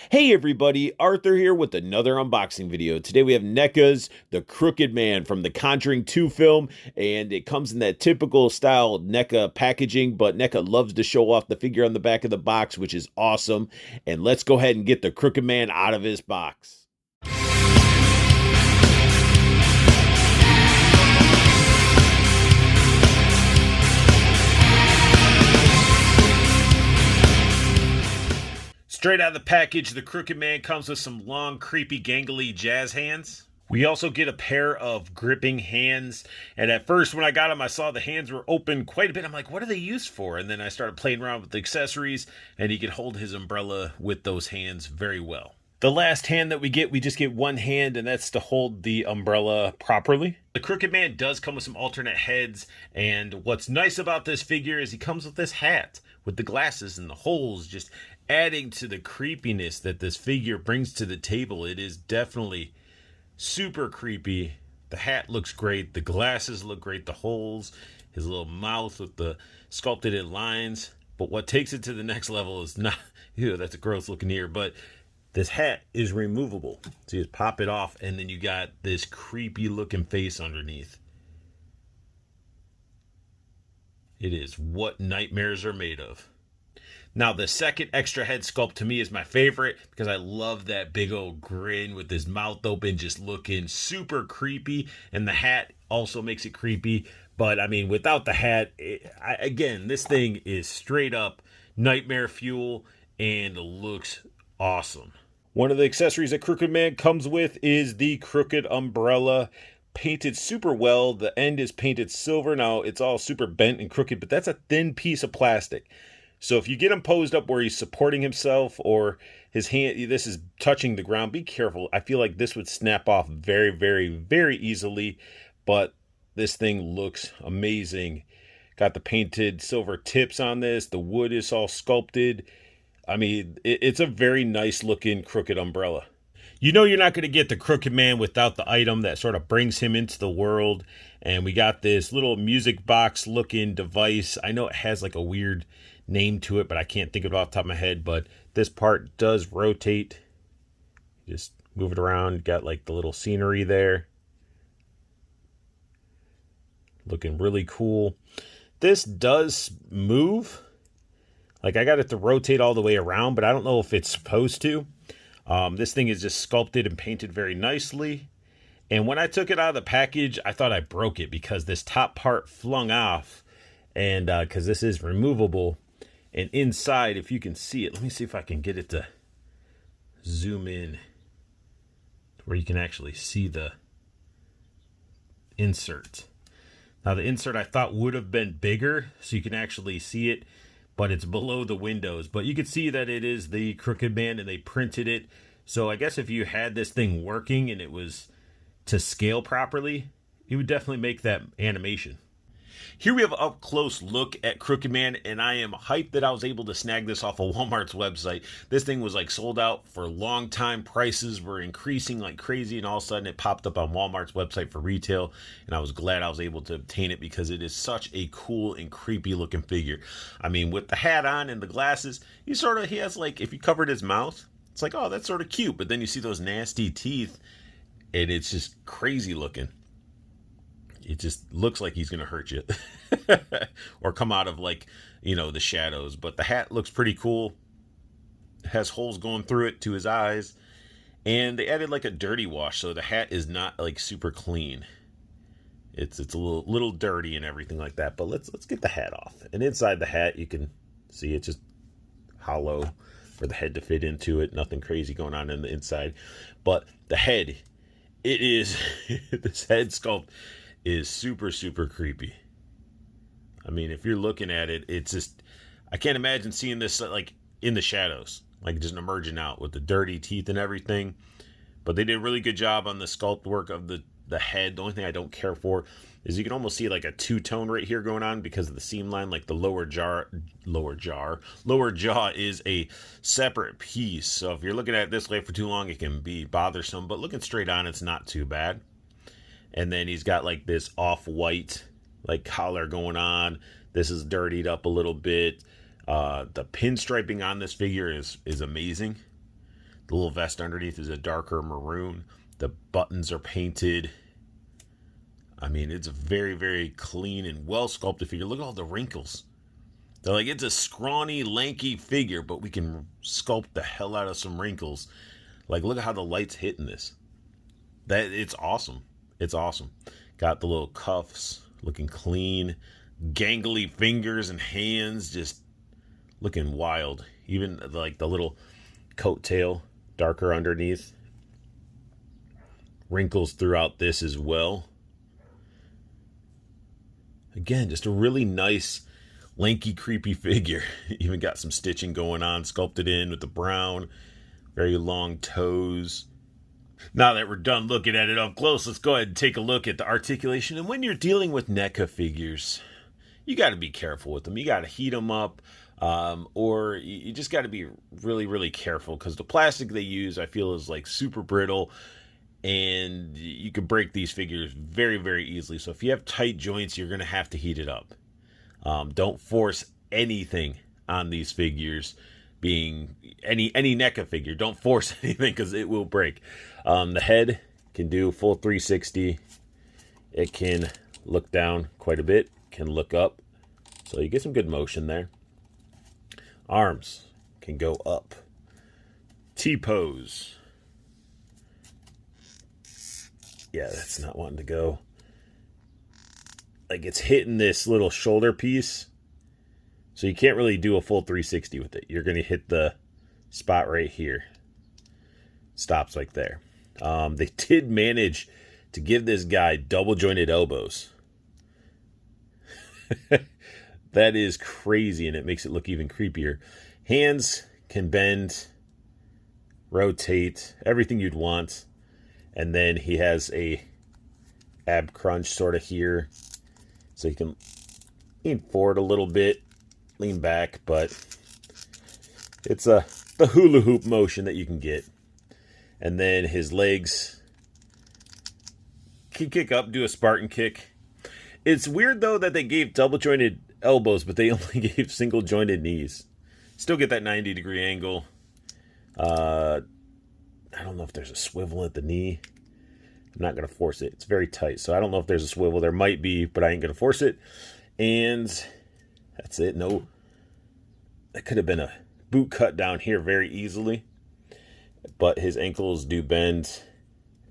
Hey everybody, Arthur here with another unboxing video. Today we have Neca's The Crooked Man from the Conjuring 2 film, and it comes in that typical style Neca packaging, but Neca loves to show off the figure on the back of the box, which is awesome. And let's go ahead and get the Crooked Man out of his box. Straight out of the package, the Crooked Man comes with some long, creepy, gangly jazz hands. We also get a pair of gripping hands. And at first, when I got them, I saw the hands were open quite a bit. I'm like, what are they used for? And then I started playing around with the accessories, and he could hold his umbrella with those hands very well. The last hand that we just get one hand, and that's to hold the umbrella properly. The Crooked Man does come with some alternate heads, and what's nice about this figure is he comes with this hat with the glasses and the holes, just adding to the creepiness that this figure brings to the table. It is definitely super creepy. The hat looks great, the glasses look great, the holes, his little mouth with the sculpted lines. But what takes it to the next level is not, ew, that's a gross looking ear, but this hat is removable. So you just pop it off, and then you got this creepy looking face underneath. It is what nightmares are made of. Now, the second extra head sculpt to me is my favorite because I love that big old grin with his mouth open, just looking super creepy. And the hat also makes it creepy. But, I mean, without the hat, again, this thing is straight up nightmare fuel and looks awesome. One of the accessories that Crooked Man comes with is the crooked umbrella. Painted super well. The end is painted silver. Now, it's all super bent and crooked, but that's a thin piece of plastic. So if you get him posed up where he's supporting himself or his hand, this is touching the ground, be careful. I feel like this would snap off very, very, very easily, but this thing looks amazing. Got the painted silver tips on this. The wood is all sculpted. I mean, it's a very nice looking crooked umbrella. You know you're not going to get the Crooked Man without the item that sort of brings him into the world. And we got this little music box looking device. I know it has like a weird name to it, but I can't think of it off the top of my head. But this part does rotate. Just move it around. Got like the little scenery there. Looking really cool. This does move. Like, I got it to rotate all the way around, but I don't know if it's supposed to. This thing is just sculpted and painted very nicely. And when I took it out of the package, I thought I broke it because this top part flung off. And because this is removable. And inside, if you can see it, let me see if I can get it to zoom in where you can actually see the insert. Now, the insert I thought would have been bigger so you can actually see it, but it's below the windows. But you can see that it is the Crooked Man, and they printed it. So I guess if you had this thing working and it was to scale properly, it would definitely make that animation. Here we have an up-close look at Crooked Man, and I am hyped that I was able to snag this off of Walmart's website. This thing was like sold out for a long time. Prices were increasing like crazy, and all of a sudden it popped up on Walmart's website for retail, and I was glad I was able to obtain it because it is such a cool and creepy looking figure. I mean, with the hat on and the glasses, he has like, if you covered his mouth, it's like, oh, that's sort of cute, but then you see those nasty teeth, and it's just crazy looking. It just looks like he's going to hurt you or come out of like, you know, the shadows. But the hat looks pretty cool. It has holes going through it to his eyes. And they added like a dirty wash. So the hat is not like super clean. It's a little dirty and everything like that. But let's get the hat off. And inside the hat, you can see it's just hollow for the head to fit into it. Nothing crazy going on in the inside. But the head, it is, this head sculpt is super, super creepy. I mean, if you're looking at it, it's just, I can't imagine seeing this like in the shadows, like just emerging out with the dirty teeth and everything. But they did a really good job on the sculpt work of the head. The only thing I don't care for is you can almost see like a two-tone right here going on because of the seam line. Like the lower jaw is a separate piece. So if you're looking at it this way for too long, it can be bothersome. But looking straight on, it's not too bad. And then he's got like this off-white like collar going on. This is dirtied up a little bit. The pinstriping on this figure is amazing. The little vest underneath is a darker maroon. The buttons are painted. I mean, it's a very, very clean and well sculpted figure. Look at all the wrinkles. They're like, it's a scrawny, lanky figure, but we can sculpt the hell out of some wrinkles. Like, look at how the light's hitting this. It's awesome. It's awesome. Got the little cuffs, looking clean. Gangly fingers and hands, just looking wild. Even like the little coattail, darker underneath. Wrinkles throughout this as well. Again, just a really nice, lanky, creepy figure. Even got some stitching going on, sculpted in with the brown. Very long toes. Now that we're done looking at it up close, let's go ahead and take a look at the articulation. And when you're dealing with NECA figures, you got to be careful with them. You got to heat them up, or you just got to be really, really careful, because the plastic they use, I feel, is like super brittle, and you can break these figures very, very easily. So if you have tight joints, you're going to have to heat it up. Don't force anything on these figures. Being any NECA figure, don't force anything, because it will break. The head can do full 360. It can look down quite a bit, can look up, so you get some good motion there. Arms can go up. T-pose. Yeah, that's not wanting to go. Like, it's hitting this little shoulder piece, so you can't really do a full 360 with it. You're going to hit the spot right here. Stops like there. They did manage to give this guy double jointed elbows. That is crazy, and it makes it look even creepier. Hands can bend, rotate, everything you'd want. And then he has a ab crunch sort of here. So you can lean forward a little bit, lean back, but it's the hula hoop motion that you can get. And then his legs can kick up, do a Spartan kick. It's weird, though, that they gave double jointed elbows, but they only gave single jointed knees. Still get that 90-degree angle. I don't know if there's a swivel at the knee. I'm not going to force it. It's very tight, so I don't know if there's a swivel. There might be, but I ain't going to force it. And that's it. No, that could have been a boot cut down here very easily. But his ankles do bend,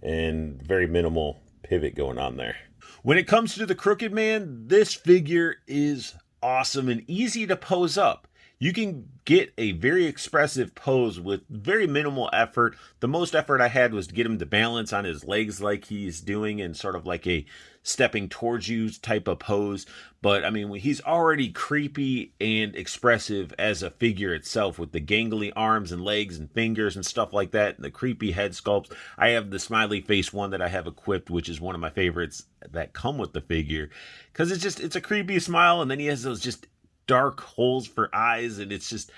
and very minimal pivot going on there. When it comes to the Crooked Man, this figure is awesome and easy to pose up. You can get a very expressive pose with very minimal effort. The most effort I had was to get him to balance on his legs like he's doing, in sort of like a stepping towards you type of pose. But I mean, he's already creepy and expressive as a figure itself, with the gangly arms and legs and fingers and stuff like that, and the creepy head sculpts. I have the smiley face one that I have equipped, which is one of my favorites that come with the figure, because it's a creepy smile, and then he has those just dark holes for eyes, and it's just,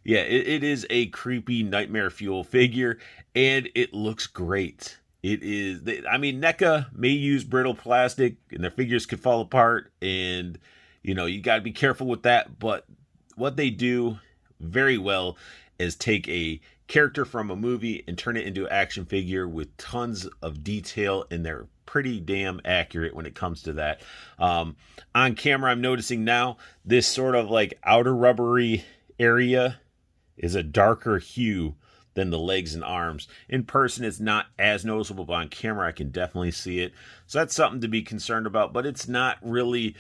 yeah, it is a creepy nightmare fuel figure, and it looks great. It is, I mean, NECA may use brittle plastic, and their figures could fall apart, and, you know, you got to be careful with that, but what they do very well is take a character from a movie and turn it into an action figure with tons of detail, and they're pretty damn accurate when it comes to that. On camera, I'm noticing now this sort of like outer rubbery area is a darker hue than the legs and arms. In person, it's not as noticeable, but on camera, I can definitely see it. So that's something to be concerned about, but it's not really...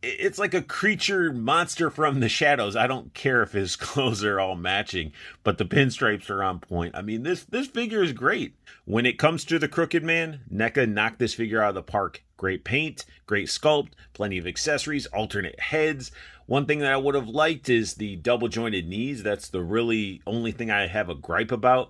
It's like a creature monster from the shadows. I don't care if his clothes are all matching, but the pinstripes are on point. I mean, this figure is great. When it comes to the Crooked Man, NECA knocked this figure out of the park. Great paint, great sculpt, plenty of accessories, alternate heads. One thing that I would have liked is the double jointed knees. That's the really only thing I have a gripe about.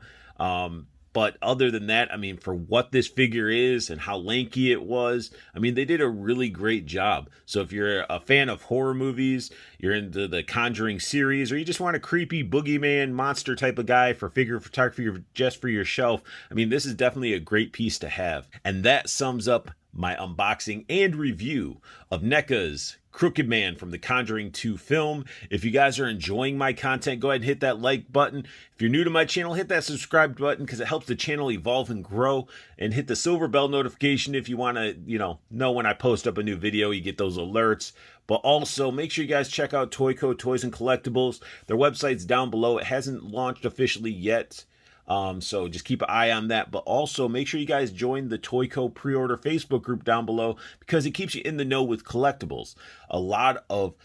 But other than that, I mean, for what this figure is and how lanky it was, I mean, they did a really great job. So if you're a fan of horror movies, you're into the Conjuring series, or you just want a creepy boogeyman monster type of guy for figure photography or just for your shelf, I mean, this is definitely a great piece to have. And that sums up my unboxing and review of Neca's Crooked Man from the Conjuring 2 film. If you guys are enjoying my content, go ahead and hit that like button. If you're new to my channel, hit that subscribe button because it helps the channel evolve and grow. And hit the silver bell notification if you want to, know when I post up a new video, you get those alerts. But also, make sure you guys check out Toyco Toys and Collectibles. Their website's down below. It hasn't launched officially yet. So just keep an eye on that. But also make sure you guys join the Toyco Preorder Facebook group down below because it keeps you in the know with collectibles. A lot of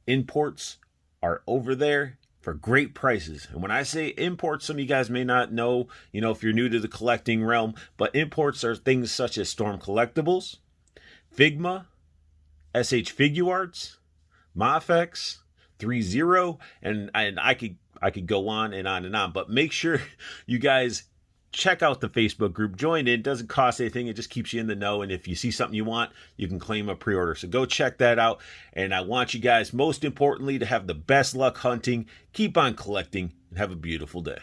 imports are over there for great prices. And when I say imports, some of you guys may not know, if you're new to the collecting realm, but imports are things such as Storm Collectibles, Figma, SH Figuarts, Mafex, 3-0, and I could go on and on and on, but make sure you guys check out the Facebook group, join in. It doesn't cost anything. It just keeps you in the know. And if you see something you want, you can claim a pre-order. So go check that out. And I want you guys, most importantly, to have the best luck hunting, keep on collecting, and have a beautiful day.